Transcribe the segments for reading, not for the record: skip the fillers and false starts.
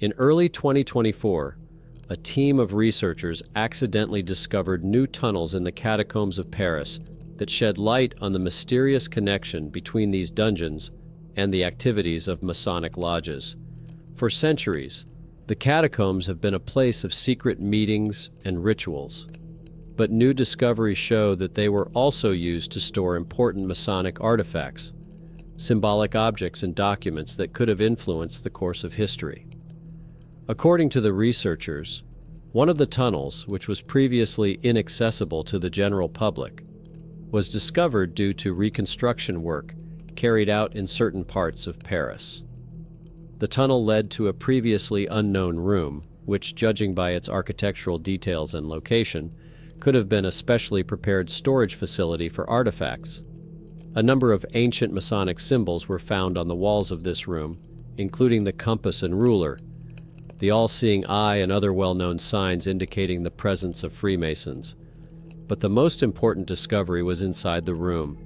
In early 2024, a team of researchers accidentally discovered new tunnels in the Catacombs of Paris that shed light on the mysterious connection between these dungeons and the activities of Masonic lodges. For centuries, the catacombs have been a place of secret meetings and rituals, but new discoveries show that they were also used to store important Masonic artifacts, symbolic objects and documents that could have influenced the course of history. According to the researchers, one of the tunnels, which was previously inaccessible to the general public, was discovered due to reconstruction work carried out in certain parts of Paris. The tunnel led to a previously unknown room, which, judging by its architectural details and location, could have been a specially prepared storage facility for artifacts. A number of ancient Masonic symbols were found on the walls of this room, including the compass and ruler, the all-seeing eye and other well-known signs indicating the presence of Freemasons. But the most important discovery was inside the room.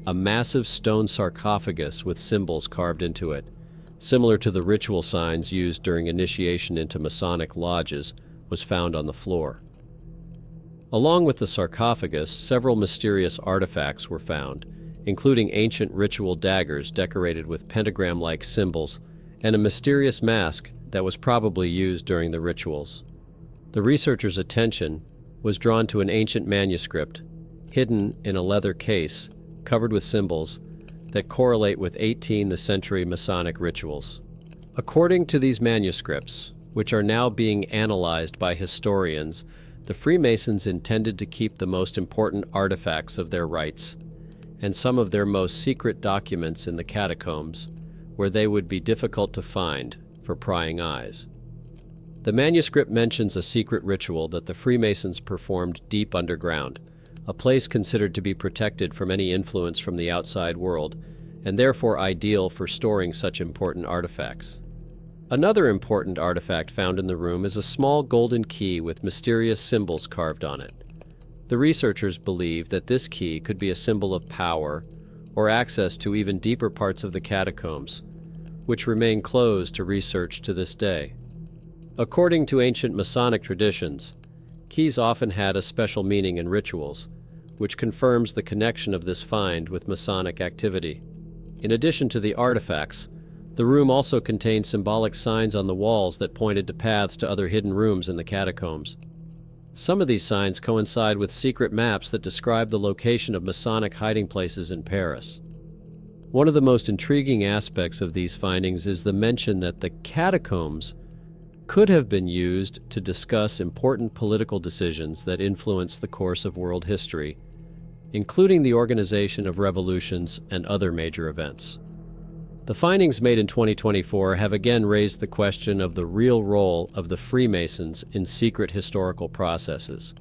A massive stone sarcophagus with symbols carved into it, similar to the ritual signs used during initiation into Masonic lodges, was found on the floor. Along with the sarcophagus, several mysterious artifacts were found, including ancient ritual daggers decorated with pentagram-like symbols and a mysterious mask that was probably used during the rituals. The researchers' attention was drawn to an ancient manuscript hidden in a leather case covered with symbols that correlate with 18th century Masonic rituals. According to these manuscripts, which are now being analyzed by historians, the Freemasons intended to keep the most important artifacts of their rites and some of their most secret documents in the catacombs, where they would be difficult to find for prying eyes. The manuscript mentions a secret ritual that the Freemasons performed deep underground, a place considered to be protected from any influence from the outside world, and therefore ideal for storing such important artifacts. Another important artifact found in the room is a small golden key with mysterious symbols carved on it. The researchers believe that this key could be a symbol of power or access to even deeper parts of the catacombs, which remain closed to research to this day. According to ancient Masonic traditions, keys often had a special meaning in rituals, which confirms the connection of this find with Masonic activity. In addition to the artifacts, the room also contained symbolic signs on the walls that pointed to paths to other hidden rooms in the catacombs. Some of these signs coincide with secret maps that describe the location of Masonic hiding places in Paris. One of the most intriguing aspects of these findings is the mention that the catacombs could have been used to discuss important political decisions that influenced the course of world history, including the organization of revolutions and other major events. The findings made in 2024 have again raised the question of the real role of the Freemasons in secret historical processes.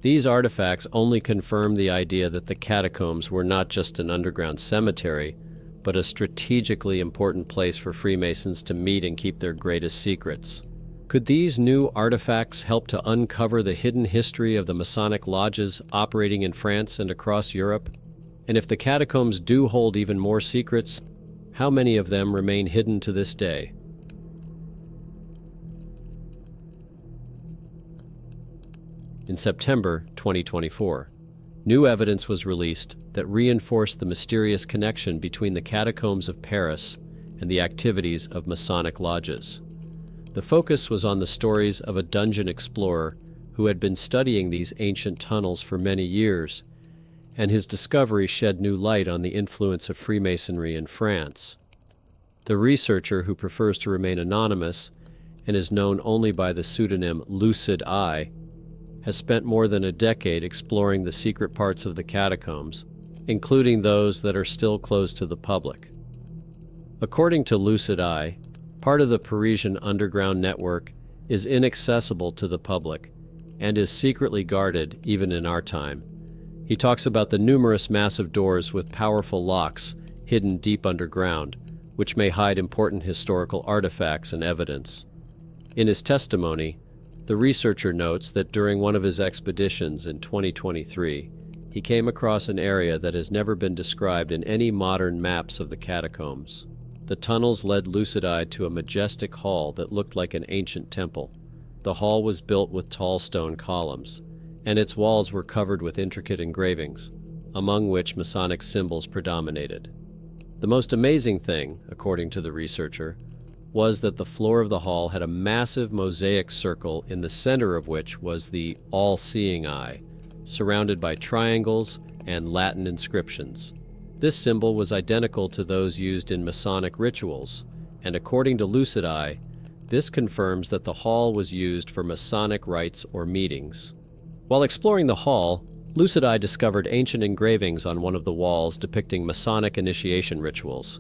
These artifacts only confirm the idea that the catacombs were not just an underground cemetery, but a strategically important place for Freemasons to meet and keep their greatest secrets. Could these new artifacts help to uncover the hidden history of the Masonic lodges operating in France and across Europe? And if the catacombs do hold even more secrets, how many of them remain hidden to this day? In September 2024, new evidence was released that reinforced the mysterious connection between the Catacombs of Paris and the activities of Masonic lodges. The focus was on the stories of a dungeon explorer who had been studying these ancient tunnels for many years, and his discovery shed new light on the influence of Freemasonry in France. The researcher, who prefers to remain anonymous and is known only by the pseudonym Lucid Eye, has spent more than a decade exploring the secret parts of the catacombs, including those that are still closed to the public. According to Lucid Eye, part of the Parisian underground network is inaccessible to the public and is secretly guarded even in our time. He talks about the numerous massive doors with powerful locks hidden deep underground, which may hide important historical artifacts and evidence. In his testimony, the researcher notes that during one of his expeditions in 2023, he came across an area that has never been described in any modern maps of the catacombs. The tunnels led lucid eye to a majestic hall that looked like an ancient temple. The hall was built with tall stone columns, and its walls were covered with intricate engravings, among which Masonic symbols predominated. The most amazing thing, according to the researcher, was that the floor of the hall had a massive mosaic circle in the center of which was the all-seeing eye, surrounded by triangles and Latin inscriptions. This symbol was identical to those used in Masonic rituals, and according to lucid eye, this confirms that the hall was used for Masonic rites or meetings. While exploring the hall, lucid eye discovered ancient engravings on one of the walls depicting Masonic initiation rituals.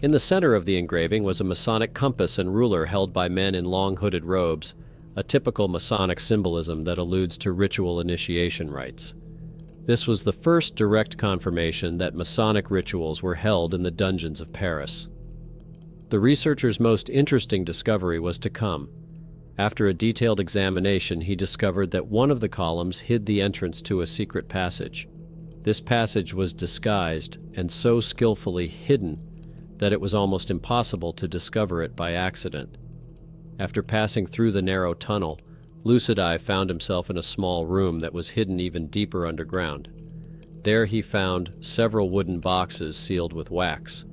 In the center of the engraving was a Masonic compass and ruler held by men in long hooded robes, a typical Masonic symbolism that alludes to ritual initiation rites. This was the first direct confirmation that Masonic rituals were held in the dungeons of Paris. The researcher's most interesting discovery was to come. After a detailed examination, he discovered that one of the columns hid the entrance to a secret passage. This passage was disguised and so skillfully hidden that it was almost impossible to discover it by accident. After passing through the narrow tunnel, lucid eye found himself in a small room that was hidden even deeper underground. There he found several wooden boxes sealed with wax.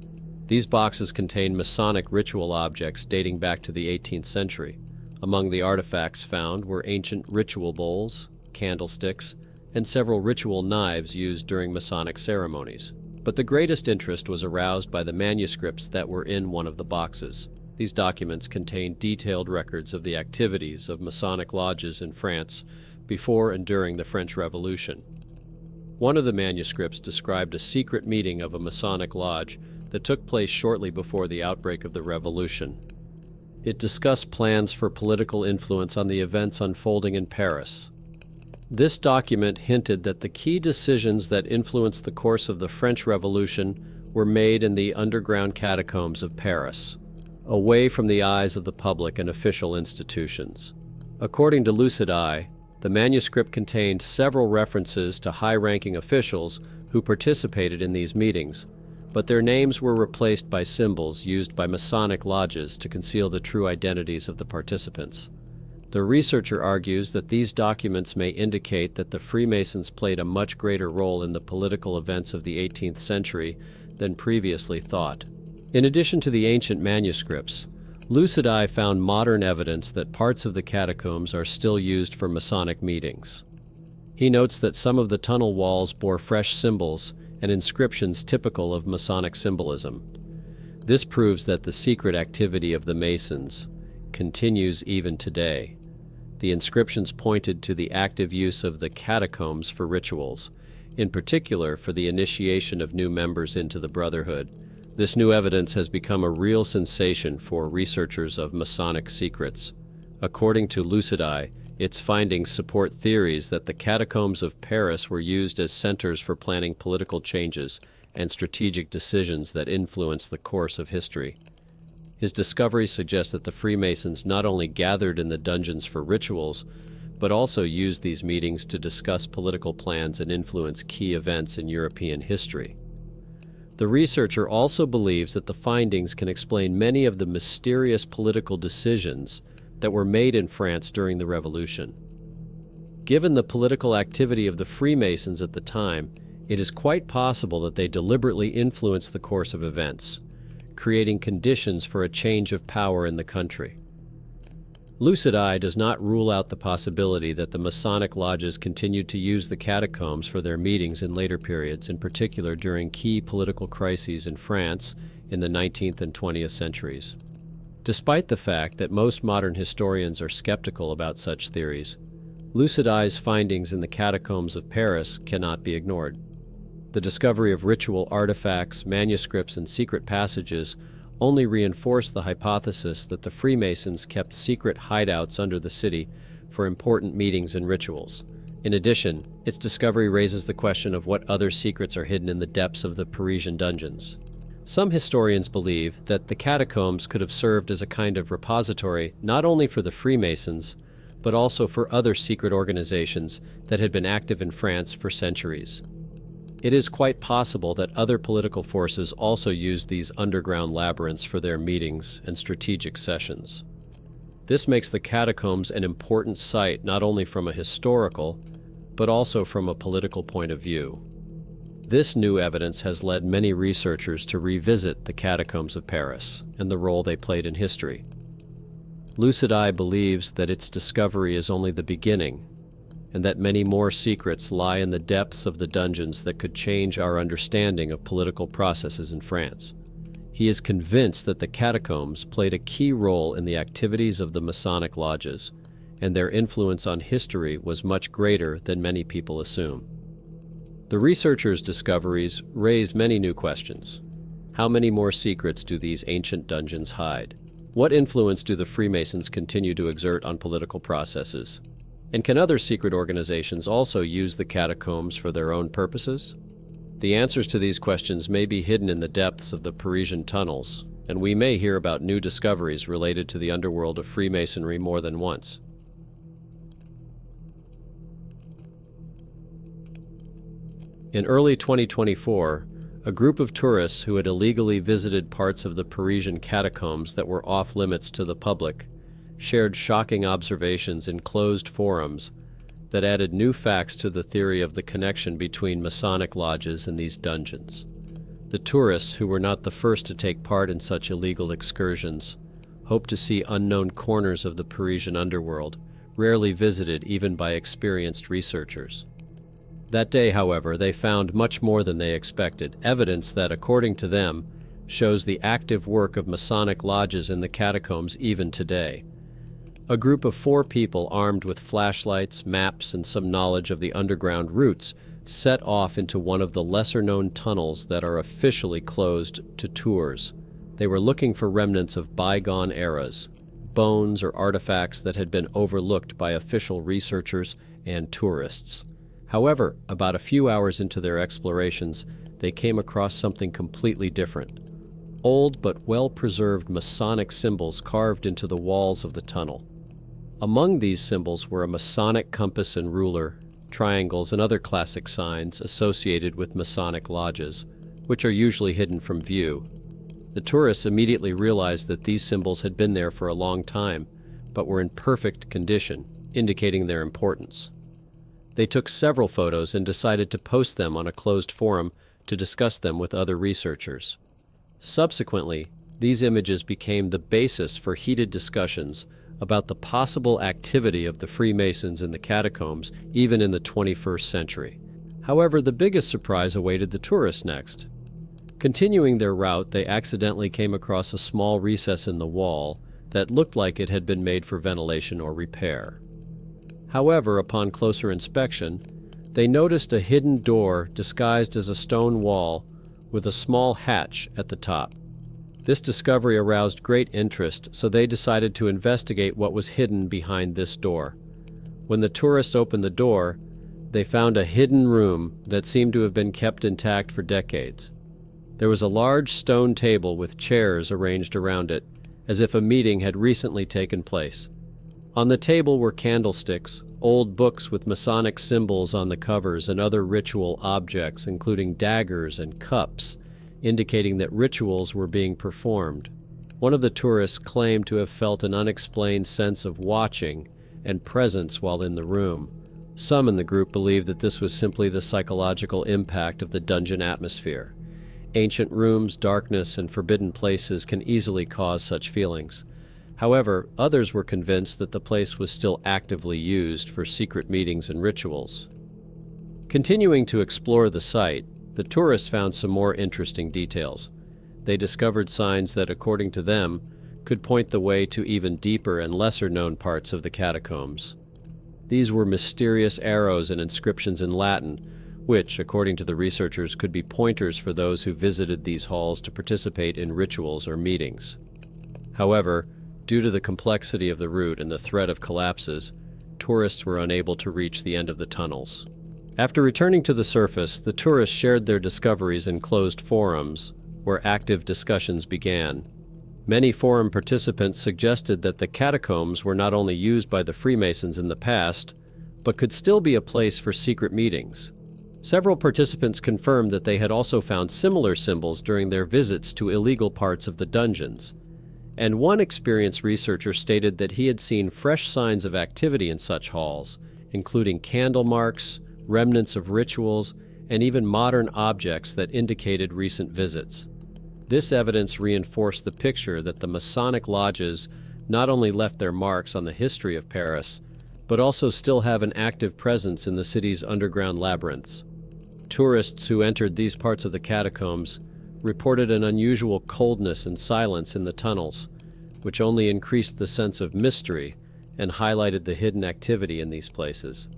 These boxes contained Masonic ritual objects dating back to the 18th century. Among the artifacts found were ancient ritual bowls, candlesticks, and several ritual knives used during Masonic ceremonies. But the greatest interest was aroused by the manuscripts that were in one of the boxes. These documents contained detailed records of the activities of Masonic lodges in France before and during the French Revolution. One of the manuscripts described a secret meeting of a Masonic lodge that took place shortly before the outbreak of the Revolution. It discussed plans for political influence on the events unfolding in Paris. This document hinted that the key decisions that influenced the course of the French Revolution were made in the underground catacombs of Paris, away from the eyes of the public and official institutions. According to lucid eye, the manuscript contained several references to high-ranking officials who participated in these meetings, but their names were replaced by symbols used by Masonic lodges to conceal the true identities of the participants. The researcher argues that these documents may indicate that the Freemasons played a much greater role in the political events of the 18th century than previously thought. In addition to the ancient manuscripts, lucid eye found modern evidence that parts of the catacombs are still used for Masonic meetings. He notes that some of the tunnel walls bore fresh symbols and inscriptions typical of Masonic symbolism. This proves that the secret activity of the Masons continues even today. The inscriptions pointed to the active use of the catacombs for rituals, in particular for the initiation of new members into the brotherhood. This new evidence has become a real sensation for researchers of Masonic secrets. According to lucid eye, its findings support theories that the catacombs of Paris were used as centers for planning political changes and strategic decisions that influenced the course of history. His discoveries suggest that the Freemasons not only gathered in the dungeons for rituals, but also used these meetings to discuss political plans and influence key events in European history. The researcher also believes that the findings can explain many of the mysterious political decisions that were made in France during the Revolution. Given the political activity of the Freemasons at the time, it is quite possible that they deliberately influenced the course of events, creating conditions for a change of power in the country. Lucid eye does not rule out the possibility that the Masonic lodges continued to use the catacombs for their meetings in later periods, in particular during key political crises in France in the 19th and 20th centuries. Despite the fact that most modern historians are skeptical about such theories, lucid eye's findings in the catacombs of Paris cannot be ignored. The discovery of ritual artifacts, manuscripts, and secret passages only reinforce the hypothesis that the Freemasons kept secret hideouts under the city for important meetings and rituals. In addition, its discovery raises the question of what other secrets are hidden in the depths of the Parisian dungeons. Some historians believe that the catacombs could have served as a kind of repository not only for the Freemasons, but also for other secret organizations that had been active in France for centuries. It is quite possible that other political forces also used these underground labyrinths for their meetings and strategic sessions. This makes the catacombs an important site not only from a historical, but also from a political point of view. This new evidence has led many researchers to revisit the Catacombs of Paris and the role they played in history. Lucid Eye believes that its discovery is only the beginning, and that many more secrets lie in the depths of the dungeons that could change our understanding of political processes in France. He is convinced that the catacombs played a key role in the activities of the Masonic lodges, and their influence on history was much greater than many people assume. The researchers' discoveries raise many new questions. How many more secrets do these ancient dungeons hide? What influence do the Freemasons continue to exert on political processes? And can other secret organizations also use the catacombs for their own purposes? The answers to these questions may be hidden in the depths of the Parisian tunnels, and we may hear about new discoveries related to the underworld of Freemasonry more than once. In early 2024, a group of tourists who had illegally visited parts of the Parisian catacombs that were off-limits to the public shared shocking observations in closed forums that added new facts to the theory of the connection between Masonic lodges and these dungeons. The tourists, who were not the first to take part in such illegal excursions, hoped to see unknown corners of the Parisian underworld, rarely visited even by experienced researchers. That day, however, they found much more than they expected, evidence that, according to them, shows the active work of Masonic lodges in the catacombs even today. A group of 4 people armed with flashlights, maps, and some knowledge of the underground routes set off into one of the lesser-known tunnels that are officially closed to tours. They were looking for remnants of bygone eras, bones or artifacts that had been overlooked by official researchers and tourists. However, about a few hours into their explorations, they came across something completely different. Old but well-preserved Masonic symbols carved into the walls of the tunnel. Among these symbols were a Masonic compass and ruler, triangles, and other classic signs associated with Masonic lodges, which are usually hidden from view. The tourists immediately realized that these symbols had been there for a long time, but were in perfect condition, indicating their importance. They took several photos and decided to post them on a closed forum to discuss them with other researchers. Subsequently, these images became the basis for heated discussions about the possible activity of the Freemasons in the catacombs even in the 21st century. However, the biggest surprise awaited the tourists next. Continuing their route, they accidentally came across a small recess in the wall that looked like it had been made for ventilation or repair. However, upon closer inspection, they noticed a hidden door disguised as a stone wall with a small hatch at the top. This discovery aroused great interest, so they decided to investigate what was hidden behind this door. When the tourists opened the door, they found a hidden room that seemed to have been kept intact for decades. There was a large stone table with chairs arranged around it, as if a meeting had recently taken place. On the table were candlesticks, old books with Masonic symbols on the covers, and other ritual objects, including daggers and cups, indicating that rituals were being performed. One of the tourists claimed to have felt an unexplained sense of watching and presence while in the room. Some in the group believed that this was simply the psychological impact of the dungeon atmosphere. Ancient rooms, darkness, and forbidden places can easily cause such feelings. However, others were convinced that the place was still actively used for secret meetings and rituals. Continuing to explore the site, the tourists found some more interesting details. They discovered signs that, according to them, could point the way to even deeper and lesser-known parts of the catacombs. These were mysterious arrows and inscriptions in Latin, which, according to the researchers, could be pointers for those who visited these halls to participate in rituals or meetings. However, due to the complexity of the route and the threat of collapses, tourists were unable to reach the end of the tunnels. After returning to the surface, the tourists shared their discoveries in closed forums, where active discussions began. Many forum participants suggested that the catacombs were not only used by the Freemasons in the past, but could still be a place for secret meetings. Several participants confirmed that they had also found similar symbols during their visits to illegal parts of the dungeons, and one experienced researcher stated that he had seen fresh signs of activity in such halls, including candle marks, remnants of rituals, and even modern objects that indicated recent visits. This evidence reinforced the picture that the Masonic lodges not only left their marks on the history of Paris, but also still have an active presence in the city's underground labyrinths. Tourists who entered these parts of the catacombs reported an unusual coldness and silence in the tunnels, which only increased the sense of mystery and highlighted the hidden activity in these places.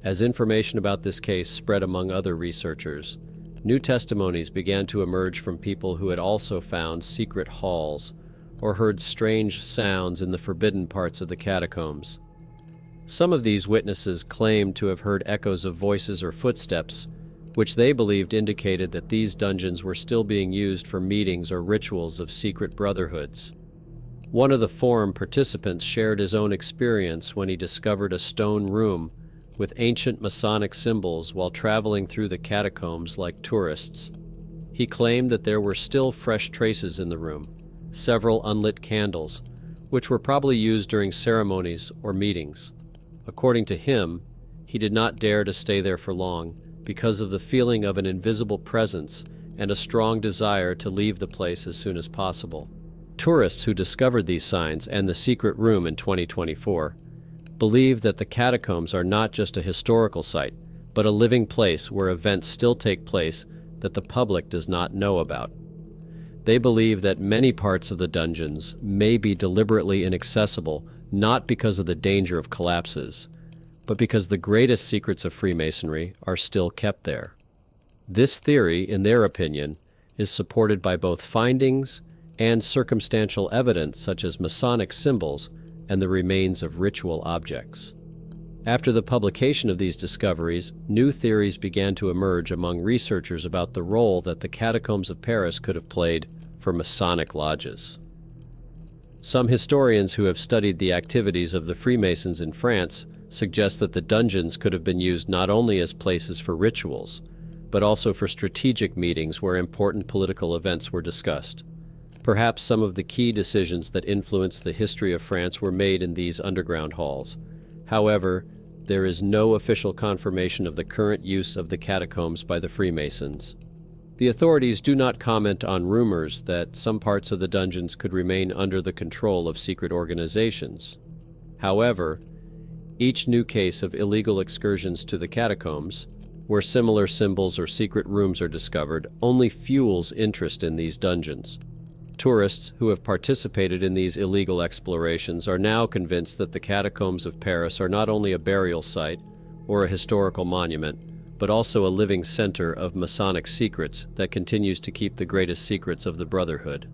As information about this case spread among other researchers, new testimonies began to emerge from people who had also found secret halls or heard strange sounds in the forbidden parts of the catacombs. Some of these witnesses claimed to have heard echoes of voices or footsteps, which they believed indicated that these dungeons were still being used for meetings or rituals of secret brotherhoods. One of the forum participants shared his own experience when he discovered a stone room with ancient Masonic symbols while traveling through the catacombs like tourists. He claimed that there were still fresh traces in the room, several unlit candles, which were probably used during ceremonies or meetings. According to him, he did not dare to stay there for long because of the feeling of an invisible presence and a strong desire to leave the place as soon as possible. Tourists who discovered these signs and the secret room in 2024 believe that the catacombs are not just a historical site, but a living place where events still take place that the public does not know about. They believe that many parts of the dungeons may be deliberately inaccessible, not because of the danger of collapses, but because the greatest secrets of Freemasonry are still kept there. This theory, in their opinion, is supported by both findings and circumstantial evidence such as Masonic symbols and the remains of ritual objects. After the publication of these discoveries, new theories began to emerge among researchers about the role that the Catacombs of Paris could have played for Masonic lodges. Some historians who have studied the activities of the Freemasons in France suggest that the dungeons could have been used not only as places for rituals, but also for strategic meetings where important political events were discussed. Perhaps some of the key decisions that influenced the history of France were made in these underground halls. However, there is no official confirmation of the current use of the catacombs by the Freemasons. The authorities do not comment on rumors that some parts of the dungeons could remain under the control of secret organizations. However, each new case of illegal excursions to the catacombs, where similar symbols or secret rooms are discovered, only fuels interest in these dungeons. Tourists who have participated in these illegal explorations are now convinced that the Catacombs of Paris are not only a burial site or a historical monument, but also a living center of Masonic secrets that continues to keep the greatest secrets of the Brotherhood.